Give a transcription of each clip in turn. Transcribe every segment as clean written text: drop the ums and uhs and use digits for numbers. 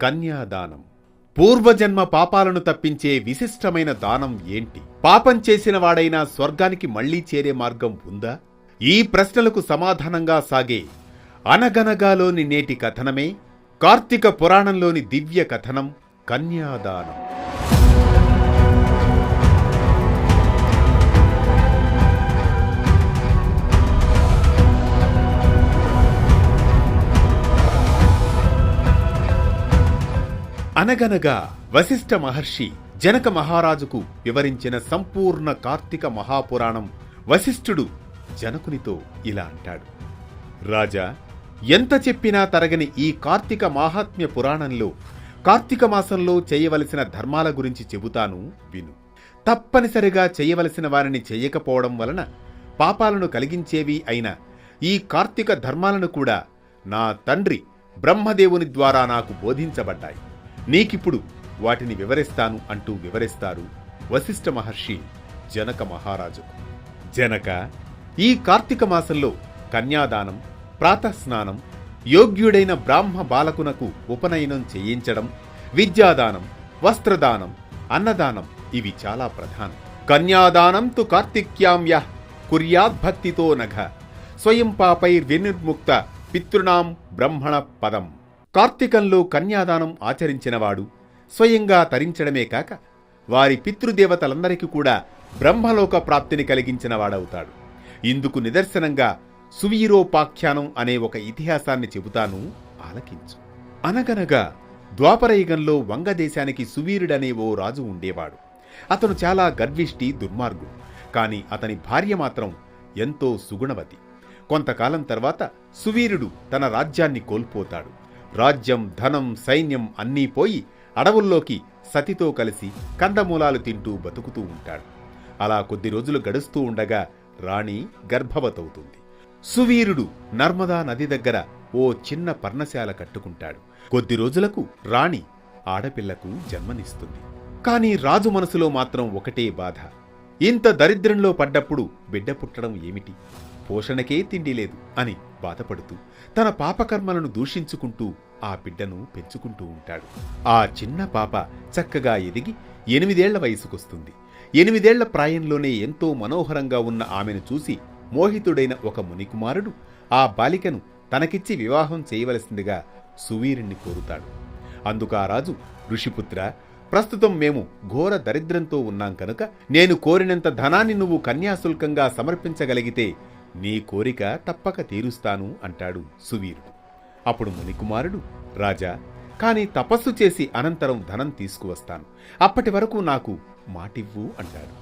కన్యాదానం. పూర్వజన్మ పాపాలను తప్పించే విశిష్టమైన దానం ఏంటి? పాపం చేసిన వాడైనా స్వర్గానికి మళ్లీ చేరే మార్గం ఉందా? ఈ ప్రశ్నలకు సమాధానంగా సాగే అనగనగాలోని నేటి కథనమే కార్తీక పురాణంలోని దివ్య కథనం కన్యాదానం. అనగనగా వశిష్ఠ మహర్షి జనక మహారాజుకు వివరించిన సంపూర్ణ కార్తీక మహాపురాణం వశిష్ఠుడు జనకునితో ఇలా అంటాడు. రాజా, ఎంత చెప్పినా తరగని ఈ కార్తీక మాహాత్మ్య పురాణంలో కార్తీక మాసంలో చేయవలసిన ధర్మాల గురించి చెబుతాను విను. తప్పనిసరిగా చేయవలసిన వారిని చెయ్యకపోవడం వలన పాపాలను కలిగించేవి అయిన ఈ కార్తీక ధర్మాలను కూడా నా తండ్రి బ్రహ్మదేవుని ద్వారా నాకు బోధించబడ్డాయి. నీకిప్పుడు వాటిని వివరిస్తాను అంటూ వివరిస్తారు వశిష్ఠ మహర్షి జనక మహారాజుకు. జనక, ఈ కార్తీక మాసంలో కన్యాదానం, ప్రాతస్నానం, యోగ్యుడైన బ్రాహ్మ బాలకునకు ఉపనయనం చేయించడం, విద్యాదానం, వస్త్రదానం, అన్నదానం ఇవి చాలా ప్రధానం. కన్యాదానం తు కార్తిక్యాం యః కుర్యాద్భక్తితో నఘ స్వయం పాపైర్వినిర్ముక్త పితృణాం బ్రహ్మణ పదం. కార్తీకంలో కన్యాదానం ఆచరించినవాడు స్వయంగా తరించడమే కాక వారి పితృదేవతలందరికీ కూడా బ్రహ్మలోక ప్రాప్తిని కలిగించినవాడవుతాడు. ఇందుకు నిదర్శనంగా సువీరోపాఖ్యానం అనే ఒక ఇతిహాసాన్ని చెబుతాను, ఆలకించు. అనగనగా ద్వాపరయుగంలో వంగదేశానికి సువీరుడనే ఓ రాజు ఉండేవాడు. అతను చాలా గర్విష్టి, దుర్మార్గుడు. కాని అతని భార్య మాత్రం ఎంతో సుగుణవతి. కొంతకాలం తర్వాత సువీరుడు తన రాజ్యాన్ని కోల్పోతాడు. రాజ్యం, ధనం, సైన్యం అన్నీ పోయి అడవుల్లోకి సతితో కలిసి కందమూలాలు తింటూ బతుకుతూ ఉంటాడు. అలా కొద్ది రోజులు గడుస్తూ ఉండగా రాణి గర్భవతవుతుంది. సువీరుడు నర్మదా నది దగ్గర ఓ చిన్న పర్ణశాల కట్టుకుంటాడు. కొద్ది రోజులకు రాణి ఆడపిల్లకు జన్మనిస్తుంది. కాని రాజు మనసులో మాత్రం ఒకటే బాధ. ఇంత దరిద్రంలో పడ్డప్పుడు బిడ్డ పుట్టడం ఏమిటి? పోషణకే తిండి లేదు అని బాధపడుతూ తన పాపకర్మలను దూషించుకుంటూ ఆ బిడ్డను పెంచుకుంటూ ఉంటాడు. ఆ చిన్న పాప చక్కగా ఎదిగి 8 ఏళ్ల వయసుకొస్తుంది. 8 ఏళ్ల ప్రాయంలోనే ఎంతో మనోహరంగా ఉన్న ఆమెను చూసి మోహితుడైన ఒక మునికుమారుడు ఆ బాలికను తనకిచ్చి వివాహం చేయవలసిందిగా సువీరుణ్ణి కోరుతాడు. అందుకు ఆ రాజు, ఋషిపుత్ర, ప్రస్తుతం మేము ఘోర దరిద్రంతో ఉన్నాం కనుక నేను కోరినంత ధనాన్ని నువ్వు కన్యాశుల్కంగా సమర్పించగలిగితే నీ కోరిక తప్పక తీరుస్తాను అంటాడు సువీరుడు. అప్పుడు మునికుమారుడు, రాజా, కాని తపస్సు చేసి అనంతరం ధనం తీసుకువస్తాను. అప్పటి వరకు నాకు మాటివ్వు అంటాడు.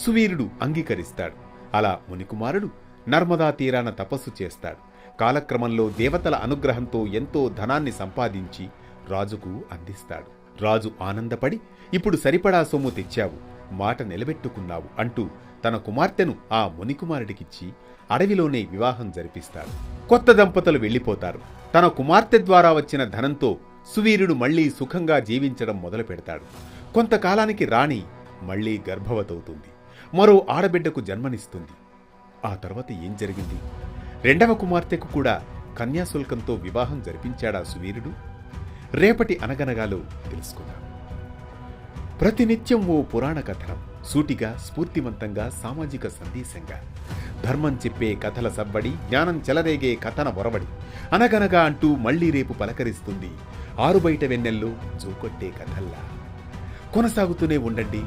సువీరుడు అంగీకరిస్తాడు. అలా మునికుమారుడు నర్మదా తీరాన తపస్సు చేస్తాడు. కాలక్రమంలో దేవతల అనుగ్రహంతో ఎంతో ధనాన్ని సంపాదించి రాజుకు అందిస్తాడు. రాజు ఆనందపడి, ఇప్పుడు సరిపడా సొమ్ము తెచ్చావు, మాట నిలబెట్టుకున్నావు అంటూ తన కుమార్తెను ఆ మునికుమారుడికిచ్చి అడవిలోనే వివాహం జరిపిస్తాడు. కొత్త దంపతులు వెళ్లిపోతారు. తన కుమార్తె ద్వారా వచ్చిన ధనంతో సువీరుడు మళ్లీ సుఖంగా జీవించడం మొదలు పెడతాడు. కొంతకాలానికి రాణి మళ్లీ గర్భవతవుతుంది. మరో ఆడబిడ్డకు జన్మనిస్తుంది. ఆ తర్వాత ఏం జరిగింది? 2వ కుమార్తెకు కూడా కన్యాశుల్కంతో వివాహం జరిపించాడా సువీరుడు? రేపటి అనగనగాలో తెలుసుకుందాం. ప్రతినిత్యం ఓ పురాణ కథనం, సూటిగా, స్ఫూర్తివంతంగా, సామాజిక సందేశంగా, ధర్మం చెప్పే కథల సవ్వడి, జ్ఞానం చెలరేగే కథన ఒరవడి. అనగనగా అంటూ మళ్లీ రేపు పలకరిస్తుంది ఆరుబయట వెన్నెల్లో జోకొట్టే కథల్లా. కొనసాగుతూనే ఉండండి.